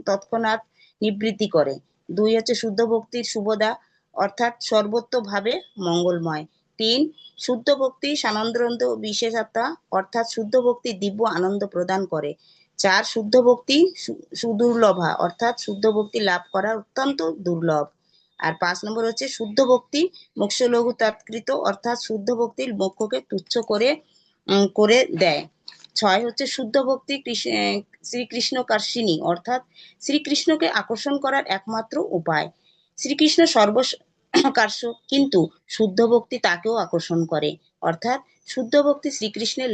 তৎক্ষণাৎ নিবৃত্তি করে। 2 হচ্ছে শুদ্ধ ভক্তির শুভদা, অর্থাৎ সর্বতোভাবে মঙ্গলময়। 3, শুদ্ধ ভক্তি সানন্দানন্দ বিশেষতা, অর্থাৎ শুদ্ধ ভক্তি দিব্য আনন্দ প্রদান করে। 4, শুদ্ধ ভক্তি সুদুর্লভা, অর্থাৎ শুদ্ধ ভক্তি লাভ করা অত্যন্ত দুর্লভ। আর 5 নম্বর হচ্ছে শুদ্ধ ভক্তি মোক্ষ লঘু তৎকৃত, অর্থাৎ শুদ্ধ ভক্তি মোক্ষকে তুচ্ছ করে দেয়। 6 হচ্ছে শুদ্ধ ভক্তি শ্রীকৃষ্ণ কার্ষিণী, অর্থাৎ শ্রীকৃষ্ণকে আকর্ষণ করার একমাত্র উপায়। শ্রীকৃষ্ণ কার্য, কিন্তু শুদ্ধ ভক্তি তাকেও আকর্ষণ করে, অর্থাৎ শুদ্ধ ভক্তি শ্রীকৃষ্ণের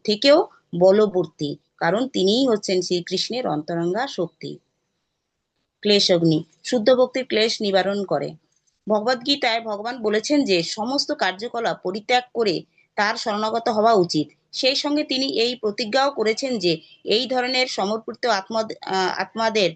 থেকেও বলবর্তী, কারণ তিনিই হচ্ছেন শ্রীকৃষ্ণের অন্তরঙ্গা শক্তি। ক্লেশগ্নি, শুদ্ধ ভক্তির ক্লেশ নিবারণ করে। ভগবদ্গীতায় ভগবান বলেছেন যে সমস্ত কার্যকলাপ পরিত্যাগ করে তার শরণাগত হওয়া উচিত। সেই সঙ্গে তিনি এই প্রতিজ্ঞাও করেছেন যে এই ধরনের সমর্পিত আত্মাদের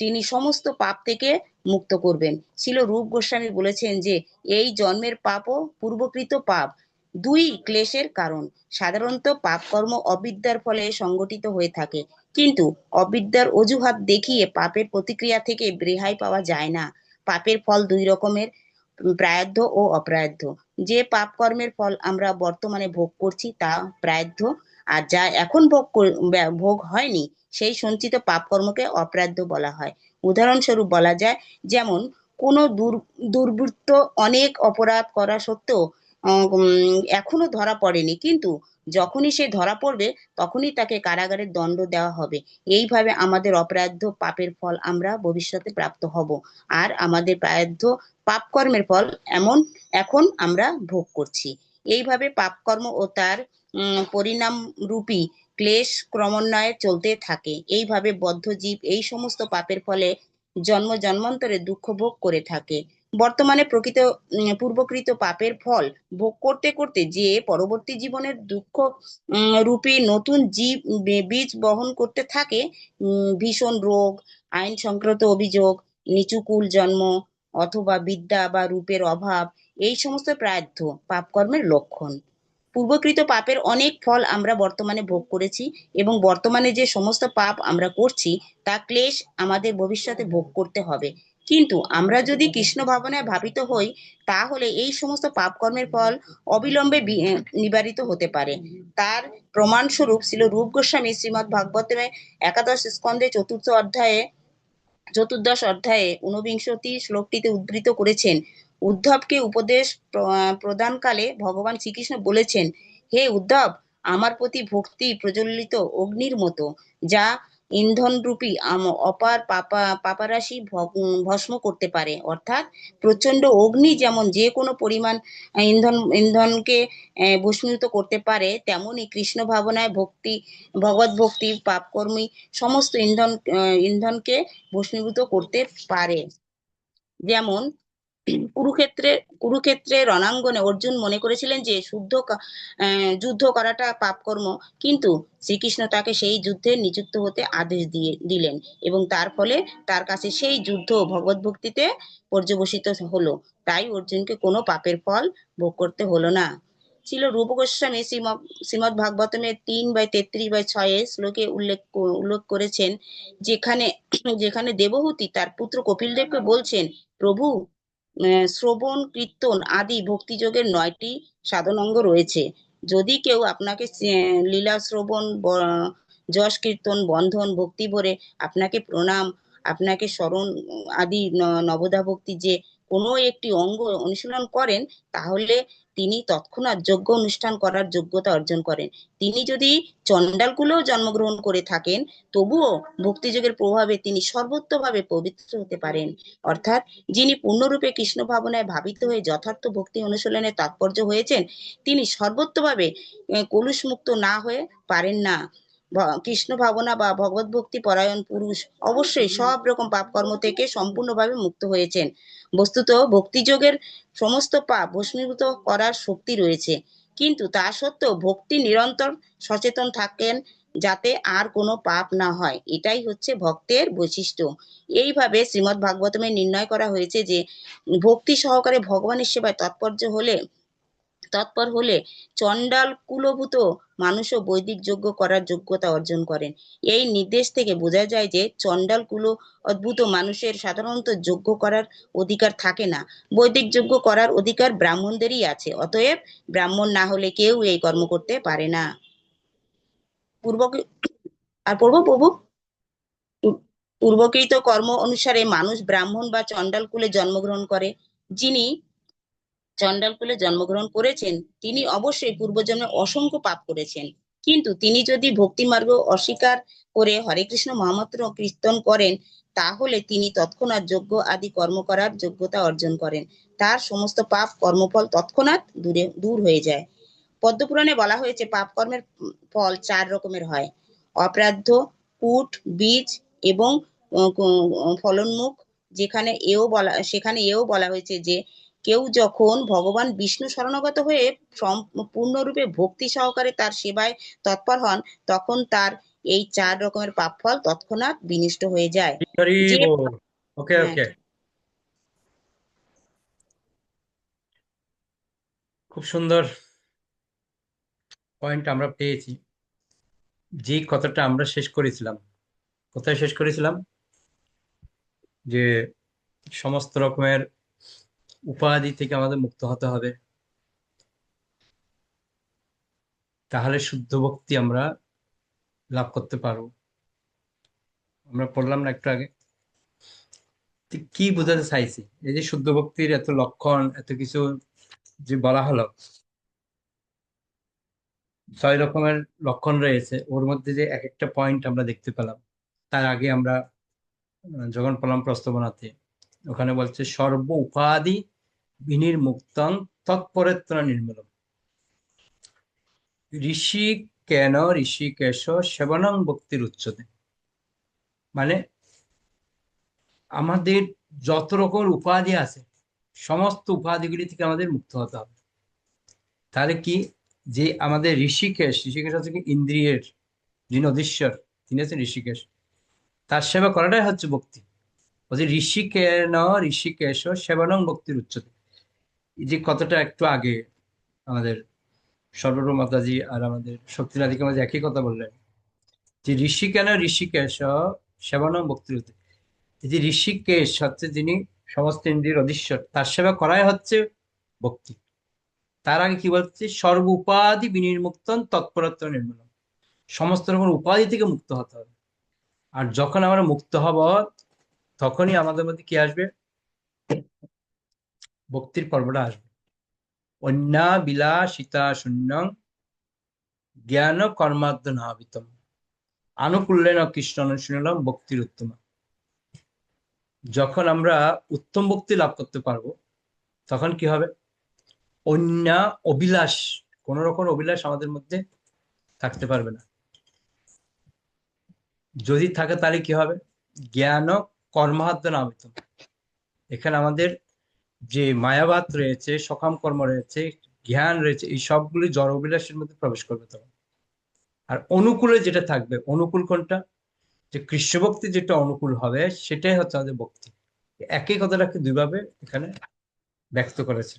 তিনি সমস্ত পাপ থেকে মুক্ত করবেন। শ্রীল রূপ গোস্বামী বলেছেন যে এই জন্মের পাপ ও পূর্বকৃত পাপ 2 ক্লেশের কারণ। সাধারণত পাপ কর্ম অবিদ্যার ফলে সংগঠিত হয়ে থাকে, কিন্তু অবিদ্যার অজুহাত দেখিয়ে পাপের প্রতিক্রিয়া থেকে রেহাই পাওয়া যায় না। পাপের ফল 2 রকমের, প্রায়ধ্য ও অপ্রায়ধ্য। যে পাপ কর্মের ফল আমরা বর্তমানে ভোগ করছি তা প্রায়ধ্য, আর যা এখন ভোগ হয়নি সেই সঞ্চিত পাপ কর্মকে অপ্রায়ধ্য বলা হয়। উদাহরণস্বরূপ বলা যায়, যেমন কোনো দুর্বৃত্ত অনেক অপরাধ করা সত্ত্বেও এখনো ধরা পড়েনি, কিন্তু যখনই সে ধরা পড়বে তখনই তাকে কারাগারের দণ্ড দেওয়া হবে। এইভাবে আমাদের অপ্রায়ধ্য পাপের ফল আমরা ভবিষ্যতে প্রাপ্ত হব, আর আমাদের প্রায়ধ্য পাপ কর্মের ফল এখন আমরা ভোগ করছি। এইভাবে পাপ কর্ম ও তার পরিণাম রূপী ক্লেশ ক্রমান্বয়ে চলতে থাকে। এইভাবে বদ্ধ জীব এই সমস্ত পাপের ফলে জন্ম জন্মান্তরে দুঃখ ভোগ করে থাকে। বর্তমানে পূর্বকৃত পাপের ফল ভোগ করতে করতে যে পরবর্তী জীবনের দুঃখ রূপী নতুন বীজ বহন করতে থাকে, ভীষণ রোগ, আইন সংক্রান্ত অভিযোগ, নিচু কুল জন্ম, অথবা বিদ্যা বা রূপের অভাব, এই সমস্ত প্রায়ধ্য পাপকর্মের লক্ষণ। পূর্বকৃত পাপের অনেক ফল আমরা বর্তমানে ভোগ করেছি, এবং বর্তমানে যে সমস্ত পাপ আমরা করছি তা ক্লেশ আমাদের ভবিষ্যতে ভোগ করতে হবে। কিন্তু আমরা যদি কৃষ্ণ ভাবনায় ভাবিত হই, তাহলে এই সমস্ত পাপ কর্মের ফল অবিলম্বে নিবারিত হতে পারে। তার প্রমাণস্বরূপ শ্রীল রূপ গোস্বামী শ্রীমদ্ ভাগবতে 11 স্কন্ধে 14দশ অধ্যায়ে 49 শ্লোকটিতে উদ্ধৃত করেছেন। উদ্ধবকে উপদেশ প্রদানকালে ভগবান শ্রীকৃষ্ণ বলেছেন, হে উদ্ধব, আমার প্রতি ভক্তি প্রজ্বলিত অগ্নির মতো, যা ইন্ধনরূপী অপার পাপারাশি ভস্ম করতে পারে। অর্থাৎ প্রচন্ড অগ্নি যেমন যে কোনো পরিমাণ ইন্ধনকে ভস্মীভূত করতে পারে, তেমনি কৃষ্ণ ভাবনায় ভগবত ভক্তি পাপকর্মী সমস্ত ইন্ধনকে ভস্মীভূত করতে পারে। যেমন কুরুক্ষেত্রে রণাঙ্গনে অর্জুন মনে করেছিলেন যে যুদ্ধ করাটা পাপকর্ম, কিন্তু শ্রীকৃষ্ণ তাকে সেই যুদ্ধে নিযুক্ত হতে আদেশ দিলেন, এবং তার ফলে তার কাছে সেই যুদ্ধ ভগবত ভক্তিতে পর্যবসিত হলো। তাই অর্জুনকে কোনো পাপের ফল ভোগ করতে হলো না। ছিল রূপ গোস্বামী শ্রীমদ্ ভাগবতমের 3/33/6 শ্লোকে উল্লেখ করেছেন, যেখানে দেবহূতি তার পুত্র কপিলদেবকে বলছেন, প্রভু, শ্রবণ কীর্তন আদি ভক্তিযোগের 9টি সাধনাঙ্গ রয়েছে। যদি কেউ আপনাকে লীলা শ্রবণ, যশ কীর্তন, বন্ধন, ভক্তি ভরে আপনাকে প্রণাম, আপনাকে স্মরণ আদি নবদা ভক্তি যে কোনো একটি অঙ্গ অনুশীলন করেন, তাহলে তিনি তৎক্ষণাৎ যজ্ঞ অনুষ্ঠান করার যোগ্যতা অর্জন করেন। তিনি যদি চণ্ডালকুলেও জন্মগ্রহণ করে থাকেন, তবুও ভক্তিযোগের প্রভাবে তিনি সর্বোত্তভাবে পবিত্র হতে পারেন। অর্থাৎ যিনি পূর্ণরূপে কৃষ্ণ ভাবনায় ভাবিত হয়ে যথার্থ ভক্তি অনুশীলনের তাৎপর্য হয়েছেন, তিনি সর্বোত্তভাবে কলুষমুক্ত না হয়ে পারেন না। কৃষ্ণ ভাবনা বা ভগবত ভক্তি পরায়ণ পুরুষ অবশ্যই সব রকম পাপ কর্ম থেকে সম্পূর্ণভাবে মুক্ত হয়েছেন। বস্তুত ভক্তিযোগের সমস্ত পাপ ভস্মীভূত করার শক্তি রয়েছে, কিন্তু তা সত্ত্বেও ভক্তি নিরন্তর সচেতন থাকেন যাতে আর কোনো পাপ না হয়। এটাই হচ্ছে ভক্তের বৈশিষ্ট্য। এইভাবে শ্রীমদ্ ভাগবতমে নির্ণয় করা হয়েছে যে ভক্তি সহকারে ভগবানের সেবায় তৎপর হলে চণ্ডাল কুলভূত মানুষও বৈদিক যজ্ঞ করার যোগ্যতা অর্জন করেন। এই নির্দেশ থেকে বোঝা যায় যে চণ্ডাল কুল অদ্ভুত মানুষের সাধারণত যজ্ঞ করার অধিকার থাকে না। বৈদিক যজ্ঞ করার অধিকার ব্রাহ্মণদেরই আছে। অতএব ব্রাহ্মণ না হলে কেউ এই কর্ম করতে পারে না। পূর্বকৃত কর্ম অনুসারে মানুষ ব্রাহ্মণ বা চণ্ডাল কুলে জন্মগ্রহণ করে। যিনি চণ্ডাল কুলে জন্মগ্রহণ করেছেন, তিনি অবশ্যই পূর্বজন্মে অসংখ্য পাপ করেছেন, কিন্তু তিনি যদি ভক্তি মার্গ অস্বীকার করে হরে কৃষ্ণ মহামন্ত্র কীর্তন করেন, তাহলে তিনি তৎক্ষণাৎ যজ্ঞ আদি কর্ম করার যোগ্যতা অর্জন করেন। তার সমস্ত পাপ কর্মফল তৎক্ষণাৎ দূর হয়ে যায়। পদ্মপুরাণে বলা হয়েছে পাপ কর্মের ফল 4 রকমের হয়: অপ্রাধ্য, কূট, বীজ এবং ফলোন্মুখ। সেখানে এও বলা হয়েছে যে কেউ যখন ভগবান বিষ্ণু শরণাগত হয়ে পূর্ণরূপে ভক্তি সহকারে তার সেবায় তৎপর হন, তখন তার এই 4 রকমের পাপ ফল তৎক্ষণাৎ বিনষ্ট হয়ে যায়। হরি যে বল। ওকে হ্যাঁ, ওকে, খুব সুন্দর পয়েন্ট আমরা পেয়েছি। যে কথাটা আমরা শেষ করেছিলাম, কোথায় শেষ করেছিলাম? যে সমস্ত রকমের উপাধি থেকে আমাদের মুক্ত হতে হবে, তাহলে শুদ্ধ ভক্তি আমরা লাভ করতে পারবো। আমরা পড়লাম না একটু আগে? কি বোঝাতে চাইছি? এই যে শুদ্ধ ভক্তির এত লক্ষণ, এত কিছু যে বলা হলো, 6 রকমের লক্ষণ রয়েছে, ওর মধ্যে যে এক একটা পয়েন্ট আমরা দেখতে পেলাম। তার আগে আমরা যখন পড়লাম প্রস্তাবনাতে, ওখানে বলছে সর্ব উপাধি বিনির্মুক্তং তৎপরেত্র নির্মূলম ঋষি কেন ঋষিকেশ সেবনং ভক্তির উচ্চতে। মানে আমাদের যত রকম উপাধি আছে, সমস্ত উপাধিগুলি থেকে আমাদের মুক্ত হতে হবে। তাহলে কি, যে আমাদের ঋষিকেশ হচ্ছে কি ইন্দ্রিয়ের যিনি অধীশ্বর, তিনি হচ্ছেন ঋষিকেশ, তার সেবা করাটাই হচ্ছে ভক্তি। বলছে ঋষিকেশ সেবনং ভক্তির উচ্চতে। এই যে কথাটা একটু আগে আমাদের সর্বপ্রম মাতাজি আর আমাদের শক্তিনাদিকে মাঝে একই কথা বললেন, যে ঋষিকেশ সেবনং ভক্তির উচ্চতে। এই যে ঋষিকেশ হচ্ছে যিনি সমস্ত ইন্দ্রিয়ের অধীশ্বর, তার সেবা করাই হচ্ছে ভক্তি। তার আগে কি বলছে? সর্ব উপাধি বিনির্মুক্তং তৎপরত্র নির্মূলম। সমস্ত রকম উপাধি থেকে মুক্ত হতে হবে। আর যখন আমরা মুক্ত হব, তখনই আমাদের মধ্যে কি আসবে? ভক্তির পর্বটা আসবে। অন্যা বিলাসিতা শূন্যং জ্ঞান কর্মাদ্য নাবিতম আনুকূল্যেন কৃষ্ণ অনুশীলনম ভক্তির উত্তম। যখন আমরা উত্তম ভক্তি লাভ করতে পারবো, তখন কি হবে? অন্য অভিলাষ, কোন রকম অভিলাষ আমাদের মধ্যে থাকতে পারবে না। যদি থাকে তাহলে কি হবে? জ্ঞান কর্মাদ্য নাবিতম। এখানে আমাদের যে মায়াবাদ রয়েছে, সকাম কর্ম রয়েছে, জ্ঞান রয়েছে, এই সবগুলি জড় অভিলাষের মধ্যে প্রবেশ করবে তখন। আর অনুকূলে যেটা থাকবে, অনুকূল কোনটা? যে কৃষ্ণ ভক্তি যেটা অনুকূল হবে, সেটাই হচ্ছে আমাদের ভক্তি। একই কথাটাকে দুইভাবে এখানে ব্যক্ত করেছে।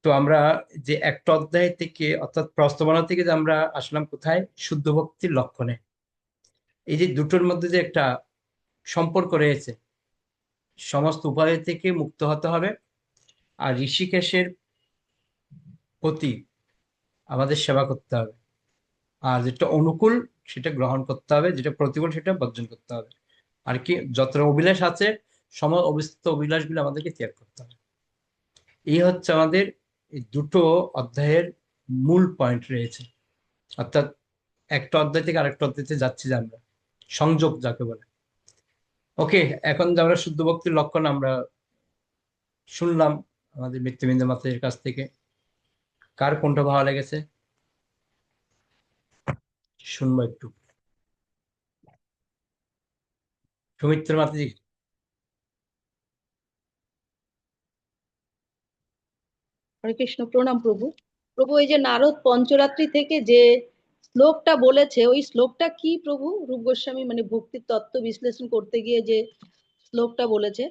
তো আমরা যে একটা অধ্যায় থেকে, অর্থাৎ প্রস্তাবনা থেকে যে আমরা আসলাম কোথায়? শুদ্ধ ভক্তির লক্ষণে। এই যে দুটোর মধ্যে যে একটা সম্পর্ক রয়েছে, সমস্ত উপায় থেকে মুক্ত হতে হবে, আর ঋষিকেশের প্রতি আমাদের সেবা করতে হবে, আর যেটা অনুকূল সেটা গ্রহণ করতে হবে, যেটা প্রতিকূল সেটা বর্জন করতে হবে। আর কি যত অভিলাষ আছে, অবিস্থিত অভিলাষগুলো আমাদেরকে ত্যাগ করতে হবে। এই হচ্ছে আমাদের এই দুটো অধ্যায়ের মূল পয়েন্ট রয়েছে, অর্থাৎ একটা অধ্যায় থেকে আরেকটা অধ্যায়তে যাচ্ছি যে আমরা, সংযোগ যাকে বলে। ওকে, এখন যে আমরা শুদ্ধ ভক্তির লক্ষণ আমরা শুনলাম আমাদের মৃত্যুবিন্দ মাতাজির কাছ থেকে। কার কোনটা ভালো লেগেছে শুনবো একটু। সৌমিত্র মাতাজি। হরে কৃষ্ণ, প্রণাম প্রভু। প্রভু, এই যে নারদ পঞ্চরাত্রি থেকে যে শ্লোকটা বলেছে, ওই শ্লোকটা কি প্রভু? রূপ গোস্বামী মানে ভক্তির তত্ত্ব বিশ্লেষণ করতে গিয়ে যে শ্লোকটা বলেছে,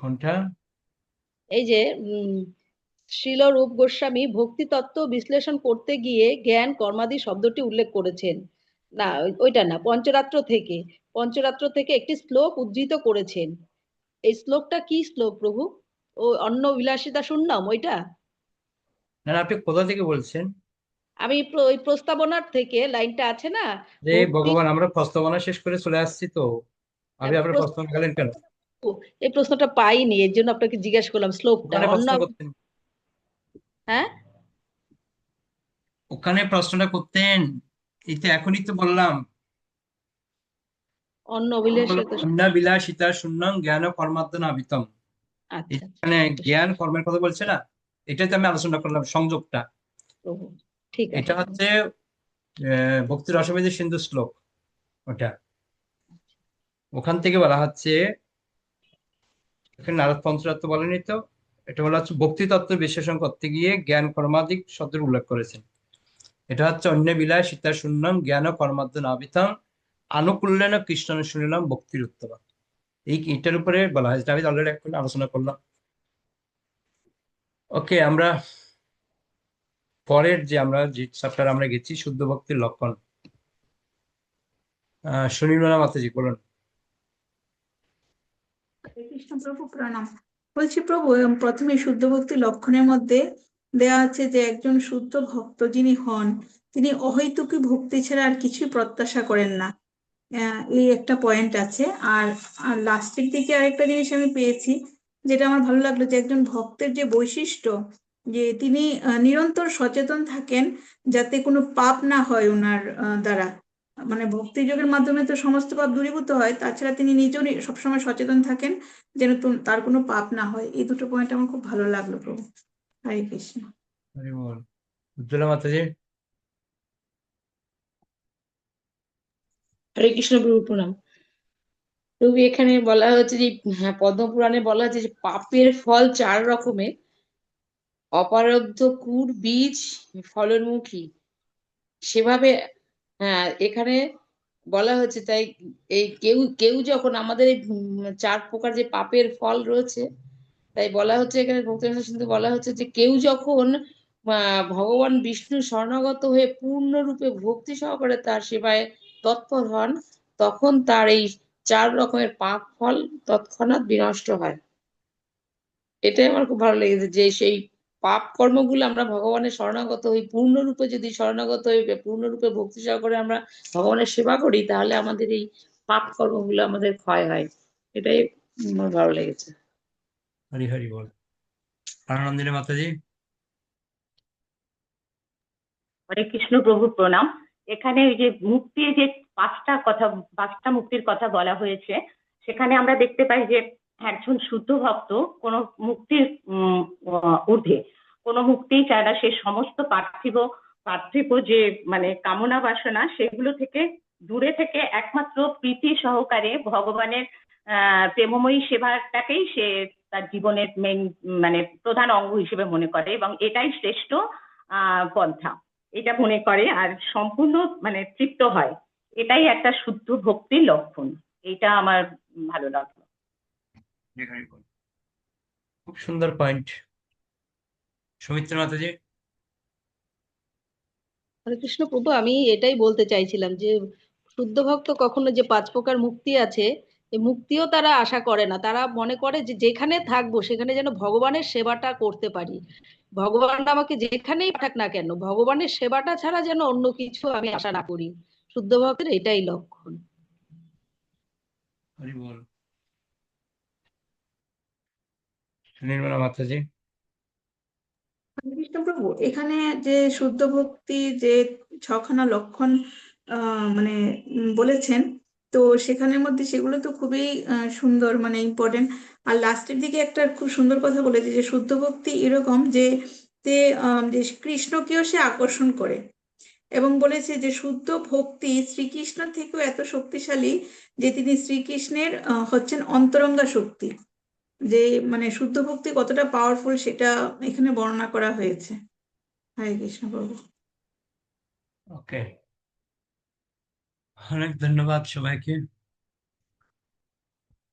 কোনটা? এই যে শ্রীল রূপ গোস্বামী ভক্তি তত্ত্ব বিশ্লেষণ করতে গিয়ে জ্ঞান কর্মাদি শব্দটি উল্লেখ করেছেন। না, ওইটা না, পঞ্চরাত্র থেকে একটি শ্লোক উদ্ধৃত করেছেন। এই শ্লোকটা কি শ্লোক প্রভু? ও অন্ন বিলাসিতা শূন্যম, ওইটা? না না, আপনি কোথা থেকে বলছেন? আমি ওই প্রস্তাবনার থেকে লাইনটা আছে না, যে ভক্তি। ভগবান, আমরা প্রস্তাবনা শেষ করে চলে আসছি তো, আপনি আপনার প্রস্তাবনা গেলেন কেন? এই প্রশ্নটা পাইনি, এর জন্য আপনাকে জিজ্ঞেস করলাম শ্লোকটা ওখানে অন্ন। প্রশ্ন করতেন, হ্যাঁ, ওখানে প্রশ্নটা করতেন, এই তো এখনই তো বললাম। অন্ন বললাম, বিলাসিতা। অন্য বিলাসিতা শূন্যং জ্ঞান কর্মাদ্য নাভিতম। আচ্ছা আচ্ছা, এখানে জ্ঞান কর্মের কথা বলছে না, এটাই তো আমি আলোচনা করলাম, সংযোগটা। প্রভু ঠিক আছে এটা প্রভু। হচ্ছে ভক্তি রসমের সিন্ধু শ্লোক, ওটা। ওখান থেকে বলা হচ্ছে, এখানে নারদ পঞ্চরাত্র বলেনি তো, এটা বলা হচ্ছে ভক্তি তত্ত্ব বিশ্লেষণ করতে গিয়ে জ্ঞান কর্মাদিক শব্দের উল্লেখ করেছেন। এটা হচ্ছে অন্য বিলায় সীতা শূন্যম জ্ঞান কর্মাদ্য নাভিতম আনুকূল্যেন কৃষ্ণ শুনিলাম ভক্তির উত্তম। এইটার উপরে বলা হয়েছে, আমি অলরেডি এখন আলোচনা করলাম। ওকে, আমরা পরের যে চ্যাপ্টার আমরা গেছি, শুদ্ধ ভক্তির লক্ষণ। সুনীল মাতাজি বলুন। হরে কৃষ্ণ প্রভু, প্রণাম। বলছি প্রভু, প্রথমে শুদ্ধ ভক্তি লক্ষণের মধ্যে দেয়া আছে যে একজন শুদ্ধ ভক্ত যিনি হন, তিনি অহৈতুকী ভক্তি ছাড়া আর কিছুই প্রত্যাশা করেন না। এই একটা পয়েন্ট আছে। আর আর লাস্টের দিকে আরেকটা জিনিস আমি পেয়েছি, যেটা আমার ভালো লাগলো, যে একজন ভক্তের যে বৈশিষ্ট্য, যে তিনি নিরন্তর সচেতন থাকেন যাতে কোনো পাপ না হয় ওনার দ্বারা। মানে ভক্তি যোগের মাধ্যমে তো সমস্ত পাপ দূরীভূত হয়, তাছাড়া তিনি নিজেও সবসময় সচেতন থাকেন যেন তার কোনো পাপ না হয়। এই দুটো পয়েন্ট আমার খুব ভালো লাগলো প্রভু। হরে কৃষ্ণ। হরি বল। উজ্জ্বলা মাতাজি। হরে কৃষ্ণ প্রভু, প্রণাম। প্রভু, এখানে বলা হয়েছে যে, হ্যাঁ, পদ্মপুরাণে বলা হয়েছে যে পাপের ফল 4 রকমের: অপারব্ধ, কুর, বীজ, ফলনমুখী। সেভাবে হ্যাঁ, এখানে বলা হয়েছে। তাই এই কেউ কেউ যখন আমাদের এই 4 প্রকার যে পাপের ফল রয়েছে, তাই বলা হচ্ছে এখানে ভক্তি সিন্ধু বলা হচ্ছে যে কেউ যখন ভগবান বিষ্ণু শরণাগত হয়ে পূর্ণরূপে ভক্তি সহকারে তার সেবায় তৎপর হন, তখন তার এই 4 রকমের পাপ ফল তৎক্ষণাৎ বিনষ্ট হয়। এটাই আমার খুব ভালো লেগেছে, যে সেই পাপ কর্মগুলো আমরা ভগবানের শরণাগত হই, পূর্ণরূপে যদি শরণাগত হই, পূর্ণরূপে ভক্তি সহকারে আমরা ভগবানের সেবা করি, তাহলে আমাদের এই পাপ কর্মগুলো আমাদের ক্ষয় হয়। এটাই আমার ভালো লেগেছে। হরি হরি বল। প্রাণানন্দিনী মাতাজি। হরে কৃষ্ণ প্রভু, প্রণাম। এখানে ওই যে মুক্তির যে পাঁচটা মুক্তির কথা বলা হয়েছে, সেখানে আমরা দেখতে পাই যে একজন শুদ্ধ ভক্ত কোন মুক্তির ঊর্ধ্বে কোনো মুক্তিই চায় না। সে সমস্ত পার্থিব যে মানে কামনা বাসনা, সেগুলো থেকে দূরে থেকে একমাত্র প্রীতি সহকারে ভগবানের প্রেমময়ী সেবাটাকেই সে তার জীবনের মেইন মানে প্রধান অঙ্গ হিসেবে মনে করে, এবং এটাই শ্রেষ্ঠ পন্থা এটা মনে করে, আর সম্পূর্ণ মানে তৃপ্ত হয়। এটাই একটা শুদ্ধ ভক্তির লক্ষণ। এটা আমার ভালো লাগলো। হরি হরি বল। খুব সুন্দর পয়েন্ট। সৌমিত্র মাতাজি। হরে কৃষ্ণ প্রভু, আমি এটাই বলতে চাইছিলাম যে শুদ্ধ ভক্ত কখনো যে 5 প্রকার মুক্তি আছে, এই মুক্তিও তারা আশা করে না। তারা মনে করে যে যেখানে থাকবো সেখানে যেন ভগবানের সেবাটা করতে পারি, ভগবান আমাকে যেখানেই পাঠাক না কেন ভগবানের সেবাটা ছাড়া যেন অন্য কিছু আমি আশা না করি। শুদ্ধ ভক্তের এটাই লক্ষণ। হরি বল। সুনীল মাতাজি। কৃষ্ণপ্রভু, এখানে যে শুদ্ধ ভক্তি যে ছখানা লক্ষণ মানে বলেছেন, তো সেখানের মধ্যে সেগুলো তো খুবই সুন্দর, মানে ইম্পর্টেন্ট। আর লাস্টের দিকে একটা খুব সুন্দর কথা বলেছে যে শুদ্ধ ভক্তি এরকম যে যে যে কৃষ্ণকেও সে আকর্ষণ করে, এবং বলেছে যে শুদ্ধ ভক্তি শ্রীকৃষ্ণ থেকেও এত শক্তিশালী যে তিনি শ্রীকৃষ্ণের হচ্ছেন অন্তরঙ্গা শক্তি। যে মানে শুদ্ধ ভক্তি কতটা পাওয়ারফুল সেটা এখানে বর্ণনা করা হয়েছে। হরে কৃষ্ণ প্রভু। ওকে, অনেক ধন্যবাদ সবাইকে।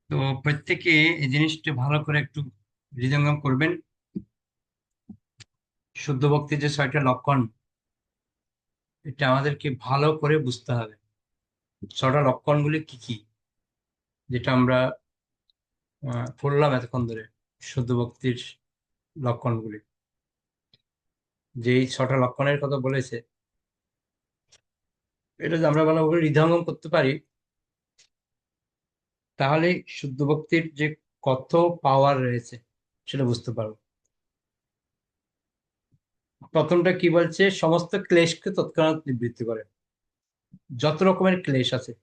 তো প্রত্যেকে এই জিনিসটা ভালো করে একটু হৃদয়ঙ্গম করবেন। শুদ্ধ ভক্তির যে 6টা লক্ষণ, এটা আমাদেরকে ভালো করে বুঝতে হবে। 6টা লক্ষণগুলি কি কি, যেটা আমরা পড়লাম এতক্ষণ ধরে, শুদ্ধ ভক্তির লক্ষণগুলি। যেই 6টা লক্ষণের কথা বলেছে, এটা যদি আমরা ভালো করে হৃদয়ঙ্গম করতে পারি, তাহলে শুদ্ধ ভক্তির যে কত পাওয়ার রয়েছে সেটা বুঝতে পারবো। প্রথমটা কি বলছে? সমস্ত ক্লেশকে তৎক্ষণাৎ নিবৃত্তি করে। যত রকমের ক্লেশ আছে,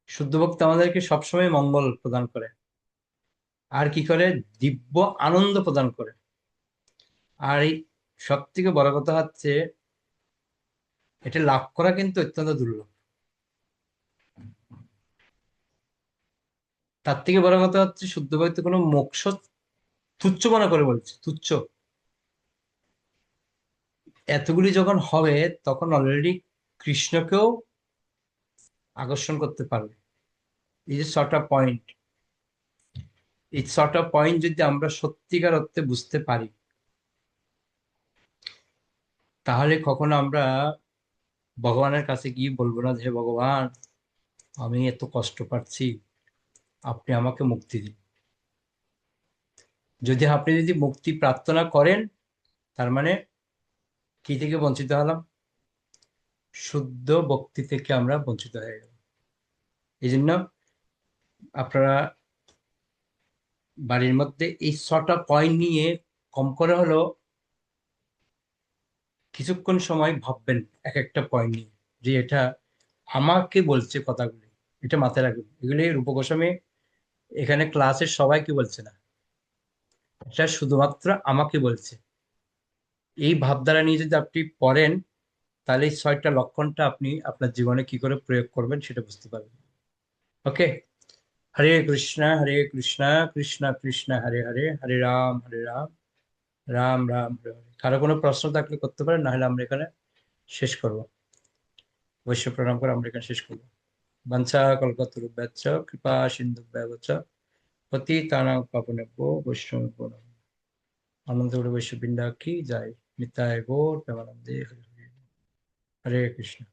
শুদ্ধ ভক্তি আমাদেরকে সবসময় মঙ্গল প্রদান করে। আর কি করে? দিব্য আনন্দ প্রদান করে। আর এই সব থেকে বড় কথা হচ্ছে, এটা লাভ করা কিন্তু অত্যন্ত দুর্লভ। তার থেকে বড় কথা হচ্ছে, শুদ্ধ ভক্তি কোনো মোক্ষ তুচ্ছ মনে করে বলছে, তুচ্ছ। এতগুলি যখন হবে, তখন অলরেডি কৃষ্ণকেও আকর্ষণ করতে পারবে। এই যে 6টা পয়েন্ট, এই 6টা পয়েন্ট যদি আমরা সত্যিকার অর্থে বুঝতে পারি, তাহলে কখনো আমরা ভগবানের কাছে গিয়ে বলবো না যে, হে ভগবান, আমি এত কষ্ট পাচ্ছি, আপনি আমাকে মুক্তি দিন। যদি মুক্তি প্রার্থনা করেন, তার মানে কি থেকে বঞ্চিত হলাম? শুদ্ধ ভক্তি থেকে আমরা বঞ্চিত হয়ে গেলাম। এই জন্য আপনারা বাড়ির মধ্যে এই 6টা পয়েন্ট নিয়ে কম করে হলো কিছুক্ষণ সময় ভাববেন, এক একটা পয়েন্ট নিয়ে, যে এটা আমাকে বলছে কথাগুলি। এটা মাথায় রাখবেন। এগুলি রূপ গোস্বামী এখানে ক্লাসের সবাইকে বলছে না, এটা শুধুমাত্র আমাকে বলছে। এই ভাবধারা নিয়ে যদি আপনি পড়েন, তাহলে এই 6টা লক্ষণটা আপনি আপনার জীবনে কি করে প্রয়োগ করবেন সেটা বুঝতে পারবেন। ওকে, হরে কৃষ্ণ কৃষ্ণ কৃষ্ণ হরে হরে, হরে রাম রাম রাম হরে হরে। কারো কোনো প্রশ্ন থাকলে করতে পারেন, না হলে আমরা এখানে শেষ করব। বৈষ্ণব প্রণাম করে আমরা এখানে শেষ করবো। বাঞ্ছা কল্পতরুভ্যশ্চ কৃপা সিন্ধুভ্যেব চ পতিতানাং পাবনেভ্যো বৈষ্ণবেভ্যো নমঃ। আনন্দ বৈষ্ণব বৃন্দা কি যায়। নিতাই গৌর প্রেমানন্দে হরে হরে। হরে কৃষ্ণ।